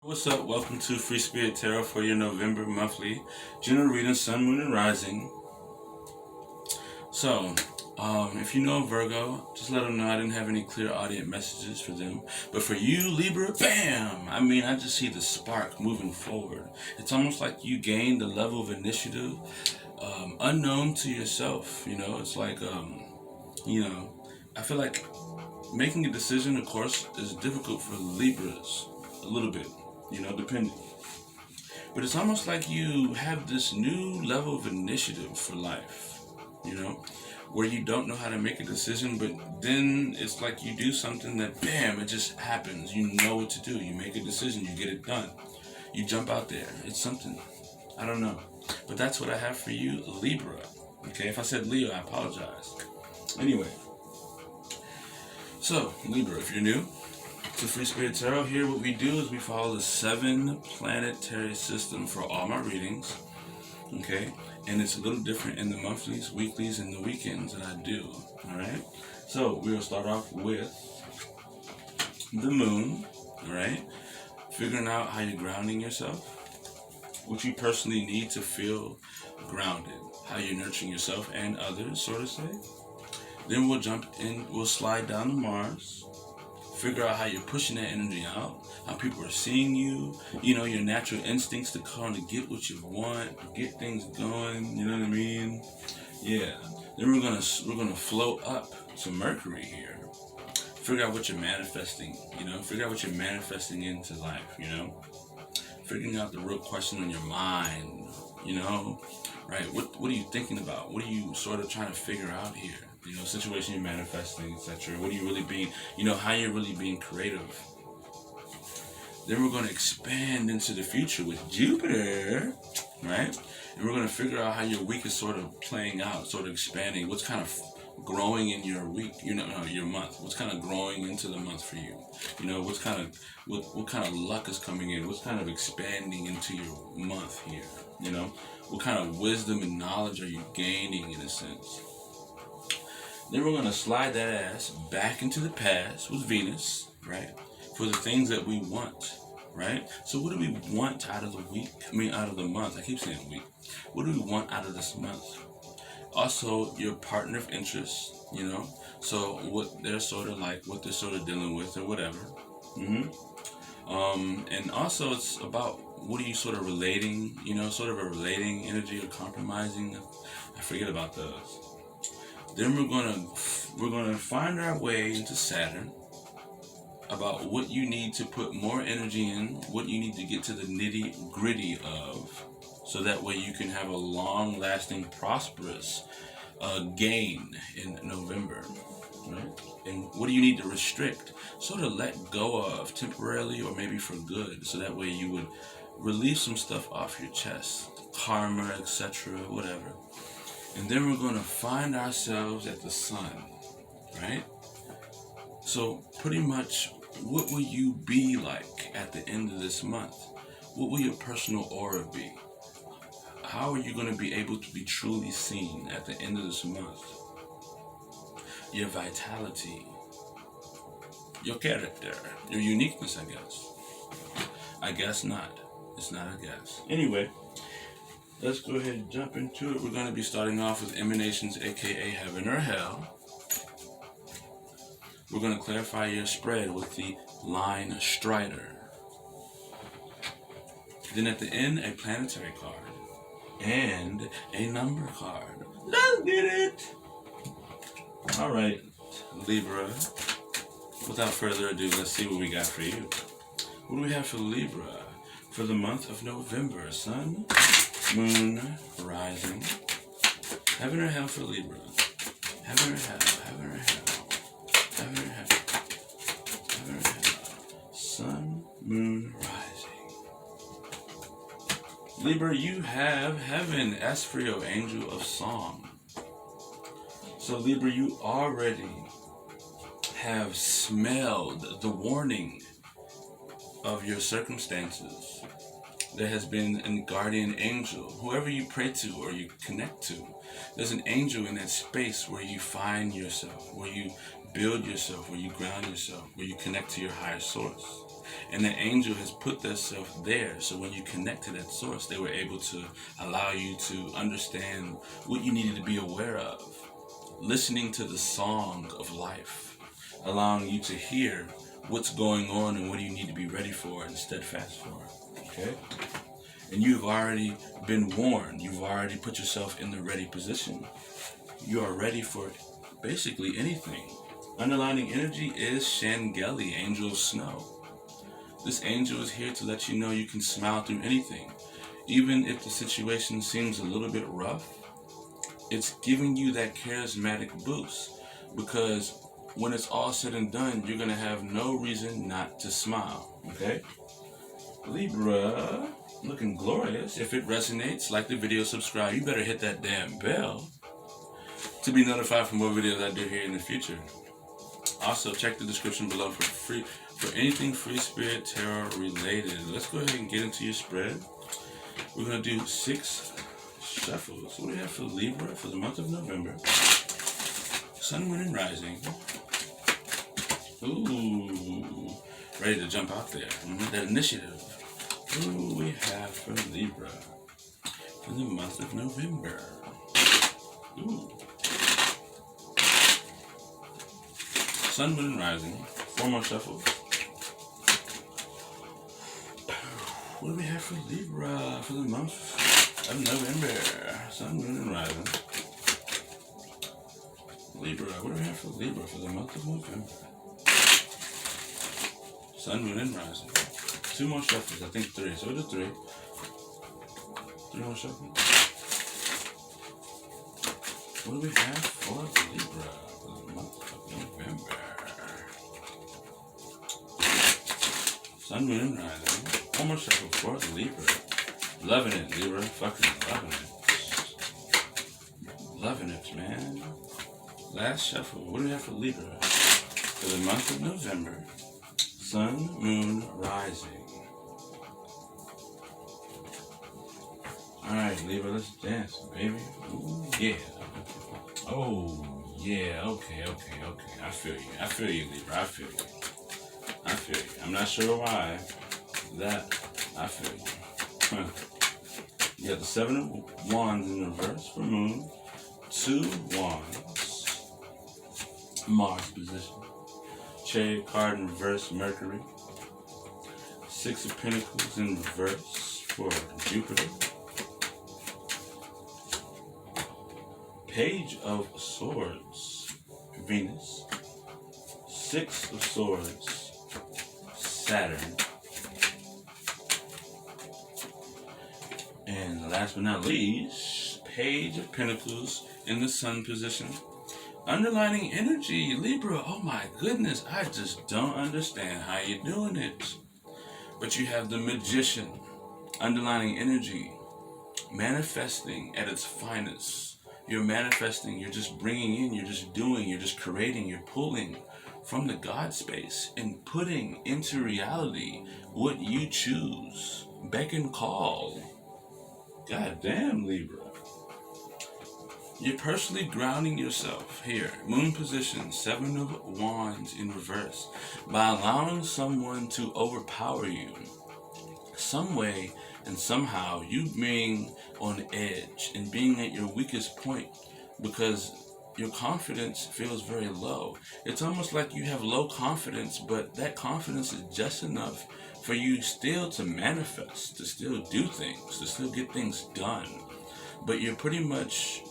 What's up? Welcome to Free Spirit Tarot for your November monthly general reading, Sun, Moon, and Rising. So, if you know Virgo, just let them know I didn't have any clear audience messages for them. But for you, Libra, bam! I just see the spark moving forward. It's almost like you gained a level of initiative unknown to yourself. It's like, I feel like making a decision, of course, is difficult for Libras a little bit. Depending. But it's almost like you have this new level of initiative for life, where you don't know how to make a decision, but then it's like you do something that, bam, it just happens. You know what to do. You make a decision. You get it done. You jump out there. It's something. I don't know. But that's what I have for you, Libra. Okay, if I said Leo, I apologize. Anyway. So, Libra, if you're new to Free Spirit Tarot, here what we do is we follow the 7 planetary system for all my readings, okay? And it's a little different in the monthlies, weeklies, and the weekends that I do, all right? So we'll start off with the moon, all right? Figuring out how you're grounding yourself, what you personally need to feel grounded, how you're nurturing yourself and others, so to say. Then we'll jump in, we'll slide down to Mars. Figure out how you're pushing that energy out, how people are seeing you, your natural instincts to kind of get what you want, get things going, you know what I mean? Yeah. Then we're gonna float up to Mercury here. Figure out what you're manifesting, figure out what you're manifesting into life, Figuring out the real question on your mind, right? What are you thinking about? What are you sort of trying to figure out here? Situation you're manifesting, etc. What are you really being, how you're really being creative. Then we're going to expand into the future with Jupiter, right? And we're going to figure out how your week is sort of playing out, sort of expanding. What's kind of growing in your week, your month. What's kind of growing into the month for you? What kind of luck is coming in? What's kind of expanding into your month here? What kind of wisdom and knowledge are you gaining in a sense? Then we're going to slide that ass back into the past with Venus, right? For the things that we want, right? So what do we want out of the week? Out of the month. I keep saying week. What do we want out of this month? Also, your partner of interest, So what they're sort of dealing with or whatever. And also it's about what are you sort of relating, sort of a relating energy or compromising. I forget about those. Then we're gonna find our way into Saturn, about what you need to put more energy in, what you need to get to the nitty gritty of, so that way you can have a long lasting, prosperous gain in November, right? And what do you need to restrict, sort of let go of temporarily or maybe for good, so that way you would release some stuff off your chest, karma, etc., whatever. And then we're going to find ourselves at the sun, right? So pretty much, what will you be like at the end of this month? What will your personal aura be? How are you going to be able to be truly seen at the end of this month? Your vitality, your character, your uniqueness, I guess. I guess not. It's not a guess. Anyway. Let's go ahead and jump into it. We're going to be starting off with emanations, aka heaven or hell. We're going to clarify your spread with the line Strider. Then at the end, a planetary card and a number card. Let's get it! Alright, Libra. Without further ado, let's see what we got for you. What do we have for Libra for the month of November? Sun, Moon, Rising, heaven or hell for Libra, heaven or hell, heaven or hell, heaven or hell, heaven or hell, Sun, Moon, Rising. Libra, you have heaven, as for your angel of song. So Libra, you already have smelled the warning of your circumstances. There has been a guardian angel, whoever you pray to or you connect to. There's an angel in that space where you find yourself, where you build yourself, where you ground yourself, where you connect to your higher source. And the angel has put themselves there, so when you connect to that source, they were able to allow you to understand what you needed to be aware of, listening to the song of life, allowing you to hear what's going on and what do you need to be ready for and steadfast for. Okay? And you've already been warned. You've already put yourself in the ready position. You are ready for basically anything. Underlining energy is Shangeli, angel of snow. This angel is here to let you know you can smile through anything. Even if the situation seems a little bit rough, it's giving you that charismatic boost, because when it's all said and done, you're going to have no reason not to smile. Okay? Libra, looking glorious. If it resonates, like the video, subscribe. You better hit that damn bell to be notified for more videos I do here in the future. Also, check the description below for anything Free Spirit Tarot related. Let's go ahead and get into your spread. We're going to do 6 shuffles. What do we have for Libra for the month of November? Sun, Moon, and Rising. Ooh, ready to jump out there. That initiative. Who do we have for Libra for the month of November? Ooh. Sun, Moon, and Rising. 4 more shuffles. What do we have for Libra for the month of November? Sun, Moon, and Rising. Libra. What do we have for Libra for the month of November? Sun, Moon, and Rising. 2 more shuffles. I think 3. So we'll do 3. 3 more shuffles. What do we have for Libra for the month of November? Sun, Moon, and Rising. 1 more shuffle for the Libra. Loving it, Libra. Fucking loving it. Loving it, man. Last shuffle. What do we have for Libra for the month of November? Sun, Moon, Rising. Alright, Libra, let's dance, baby. Ooh, yeah. Oh, yeah. Okay. I feel you, Libra. I feel you. I'm not sure why. I feel you. You got the 7 of Wands in reverse for Moon. 2 Wands. Mars position. Chariot card in reverse, Mercury. 6 of Pentacles in reverse for Jupiter. Page of Swords, Venus. 6 of Swords, Saturn. And last but not least, Page of Pentacles in the Sun position. Underlining energy, Libra. Oh my goodness, I just don't understand how you're doing it. But you have the Magician, underlining energy, manifesting at its finest. You're manifesting, you're just bringing in, you're just doing, you're just creating, you're pulling from the God space and putting into reality what you choose. Beckon, call. God damn, Libra. You're personally grounding yourself here. Moon position, 7 of Wands in reverse. By allowing someone to overpower you, some way and somehow, you being on edge and being at your weakest point because your confidence feels very low. It's almost like you have low confidence, but that confidence is just enough for you still to manifest, to still do things, to still get things done. But you're pretty much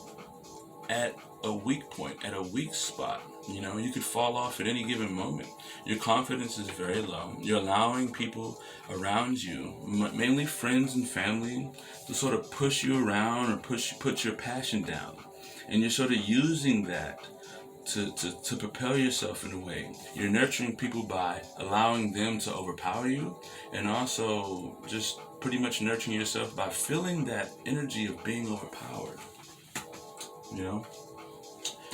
at a weak point, at a weak spot. You know, you could fall off at any given moment. Your confidence is very low. You're allowing people around you, mainly friends and family, to sort of push you around or put your passion down. And you're sort of using that to propel yourself in a way. You're nurturing people by allowing them to overpower you, and also just pretty much nurturing yourself by feeling that energy of being overpowered. You know?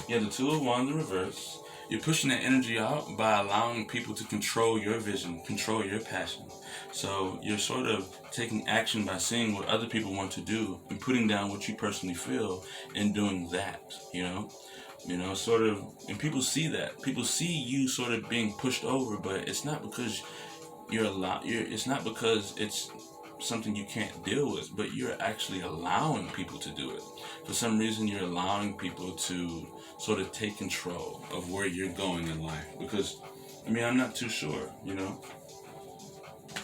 You have the 2 of Wands in reverse. You're pushing that energy out by allowing people to control your vision, control your passion. So you're sort of taking action by seeing what other people want to do and putting down what you personally feel and doing that, you know? You know, sort of, and people see that. People see you sort of being pushed over, but it's not because it's not because it's something you can't deal with, but you're actually allowing people to do it. For some reason, you're allowing people to sort of take control of where you're going in life. Because, I mean, I'm not too sure, you know,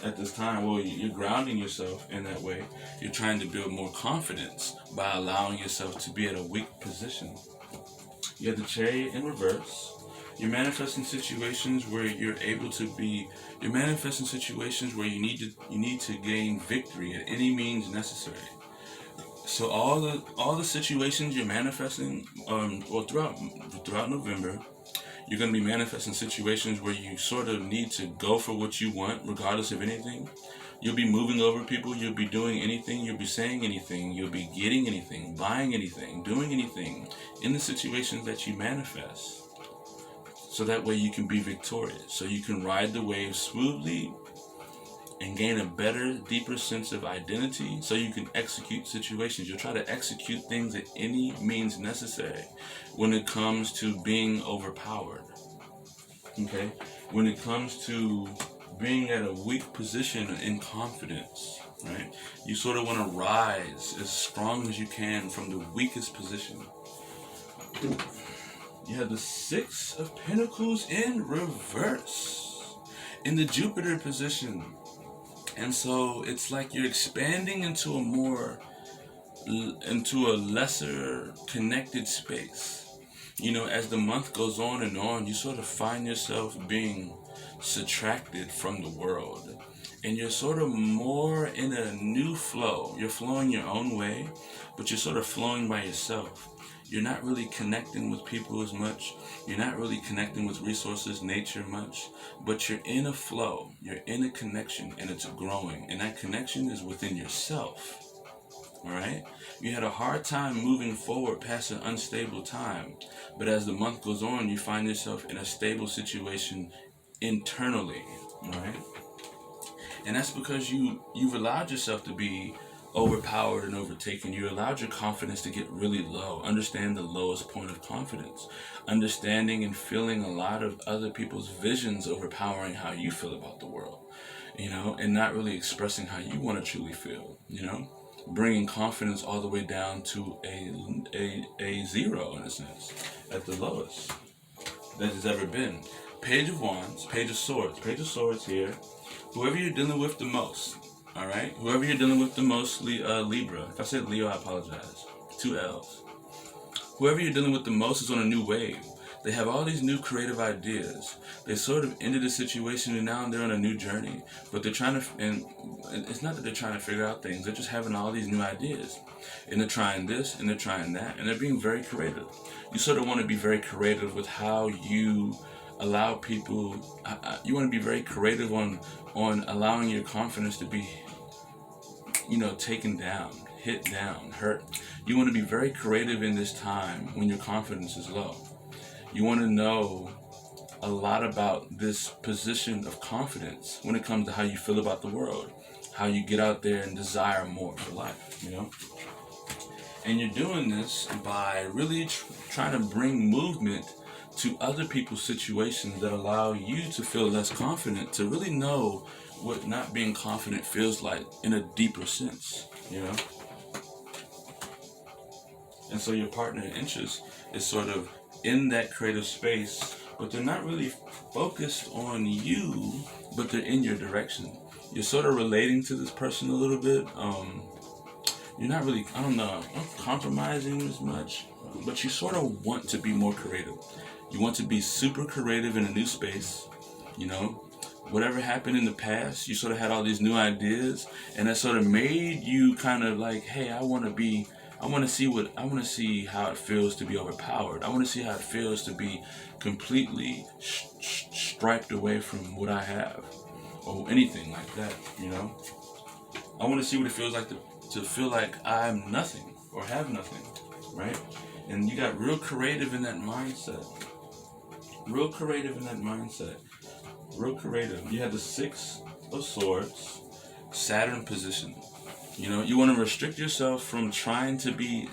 at this time. Well, you're grounding yourself in that way. You're trying to build more confidence by allowing yourself to be at a weak position. You have the Chariot in reverse. You're manifesting situations where you're manifesting situations where you need to gain victory at any means necessary. So all the situations you're manifesting, throughout November, you're going to be manifesting situations where you sort of need to go for what you want, regardless of anything. You'll be moving over people. You'll be doing anything. You'll be saying anything. You'll be getting anything, buying anything, doing anything in the situations that you manifest. So that way you can be victorious. So you can ride the wave smoothly and gain a better, deeper sense of identity. So you can execute situations. You'll try to execute things at any means necessary when it comes to being overpowered. Okay? When it comes to being at a weak position in confidence, right? You sort of want to rise as strong as you can from the weakest position. You have the Six of Pentacles in reverse in the Jupiter position. And so it's like you're expanding into a lesser connected space. You know, as the month goes on and on, you sort of find yourself being subtracted from the world. And you're sort of more in a new flow. You're flowing your own way, but you're sort of flowing by yourself. You're not really connecting with people as much. You're not really connecting with resources, nature much. But you're in a flow. You're in a connection, and it's growing. And that connection is within yourself. All right? You had a hard time moving forward past an unstable time. But as the month goes on, you find yourself in a stable situation internally. All right? And that's because you've allowed yourself to be overpowered and overtaken. You allowed your confidence to get really low. Understand the lowest point of confidence. Understanding and feeling a lot of other people's visions overpowering how you feel about the world, you know, and not really expressing how you want to truly feel, you know, bringing confidence all the way down to a zero, in a sense, at the lowest that has ever been. Page of Wands, Page of Swords here. Whoever you're dealing with the most, all right? Whoever you're dealing with the most, Libra. If I said Leo, I apologize. 2 L's. Whoever you're dealing with the most is on a new wave. They have all these new creative ideas. They sort of ended a situation and now they're on a new journey. But they're trying to, and it's not that they're trying to figure out things. They're just having all these new ideas. And they're trying this and they're trying that. And they're being very creative. You sort of want to be very creative with how you allow people, you want to be very creative on allowing your confidence to be, you know, taken down, hit down, hurt. You want to be very creative in this time when your confidence is low. You want to know a lot about this position of confidence when it comes to how you feel about the world, how you get out there and desire more for life, you know? And you're doing this by really trying to bring movement to other people's situations that allow you to feel less confident, to really know what not being confident feels like in a deeper sense, you know? And so your partner in interest is sort of in that creative space, but they're not really focused on you, but they're in your direction. You're sort of relating to this person a little bit. You're not really, I don't know, not compromising as much, but you sort of want to be more creative. You want to be super creative in a new space, you know? Whatever happened in the past, you sort of had all these new ideas, and that sort of made you kind of like, hey, I want to see how it feels to be overpowered. I want to see how it feels to be completely striped away from what I have, or anything like that, you know? I want to see what it feels like to feel like I'm nothing, or have nothing, right? And you got real creative in that mindset. Real creative. You have the Six of Swords, Saturn position. You know, you want to restrict yourself from trying to be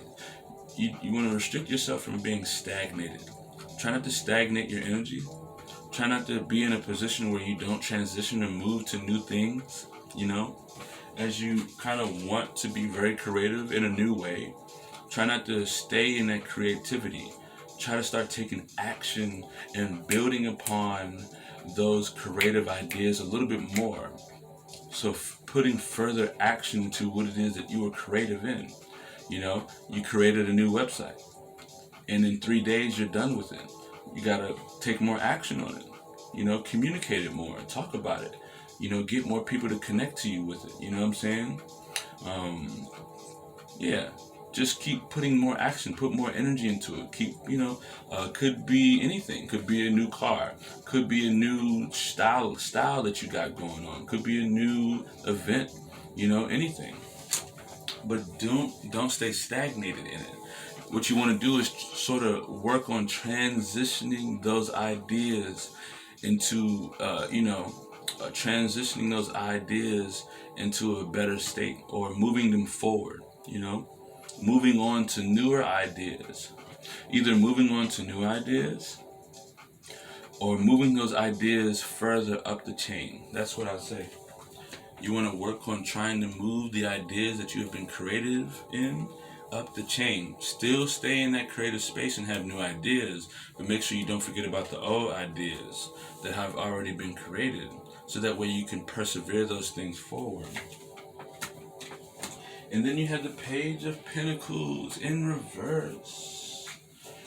you want to restrict yourself from being stagnated. Try not to stagnate your energy. Try not to be in a position where you don't transition or move to new things, you know? As you kind of want to be very creative in a new way, try not to stay in that creativity. Try to start taking action and building upon those creative ideas a little bit more. So putting further action to what it is that you were creative in. You know, you created a new website, and in 3 days you're done with it. You gotta take more action on it. You know, communicate it more, talk about it. You know, get more people to connect to you with it. You know what I'm saying? Yeah, just keep putting more action, put more energy into it. Keep, you know, could be anything. Could be a new car. Could be a new style that you got going on. Could be a new event. You know, anything. But don't stay stagnated in it. What you want to do is sort of work on transitioning those ideas into, transitioning those ideas into a better state, or moving them forward, you know, moving on to newer ideas, either moving on to new ideas or moving those ideas further up the chain. That's what I say. You want to work on trying to move the ideas that you have been creative in up the chain. Still stay in that creative space and have new ideas, but make sure you don't forget about the old ideas that have already been created, so that way you can persevere those things forward. And then you have the Page of Pentacles in reverse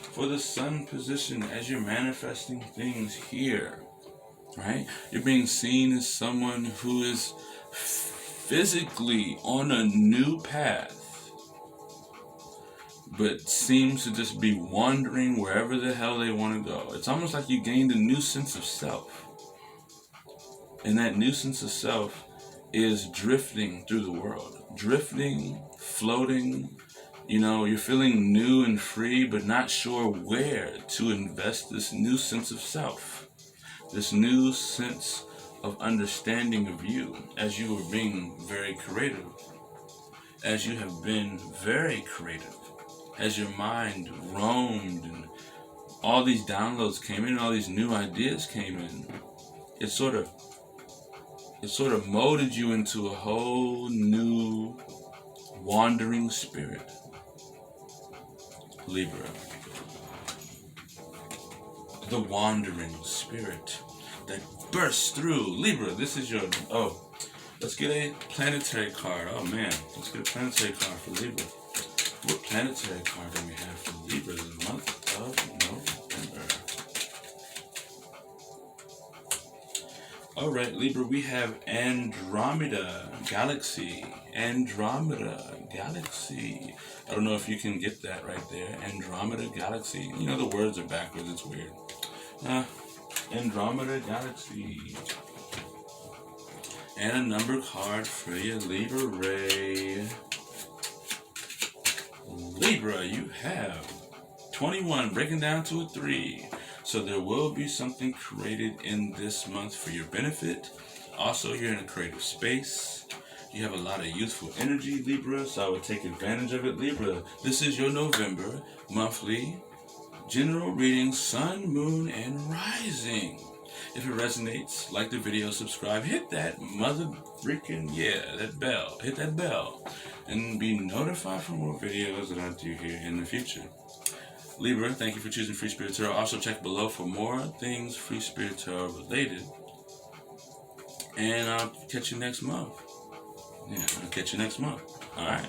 for the Sun position as you're manifesting things here, right? You're being seen as someone who is physically on a new path, but seems to just be wandering wherever the hell they want to go. It's almost like you gained a new sense of self. And that new sense of self is drifting through the world. Drifting, floating. You know, you're feeling new and free, but not sure where to invest this new sense of self. This new sense of understanding of you as you were being very creative. As you have been very creative. As your mind roamed and all these downloads came in, all these new ideas came in, it sort of molded you into a whole new wandering spirit. Libra. The wandering spirit that bursts through. Libra, this is your... Oh, let's get a planetary card. Oh man, let's get a planetary card for Libra. What planetary card do we have for Libra this month of November? Alright, Libra, we have Andromeda Galaxy. Andromeda Galaxy. I don't know if you can get that right there. Andromeda Galaxy. You know, the words are backwards. It's weird. Andromeda Galaxy. And a number card for you, Libra Ray. Libra, you have 21, breaking down to a 3. So there will be something created in this month for your benefit. Also, you're in a creative space. You have a lot of youthful energy, Libra, so I would take advantage of it, Libra. This is your November monthly general reading, Sun, Moon, and Rising. If it resonates, like the video, subscribe, hit that mother freaking, that bell. Hit that bell. And be notified for more videos that I do here in the future. Libra, thank you for choosing Free Spirit Tarot. Also check below for more things Free Spirit Tarot related. And I'll catch you next month. I'll catch you next month. Alright.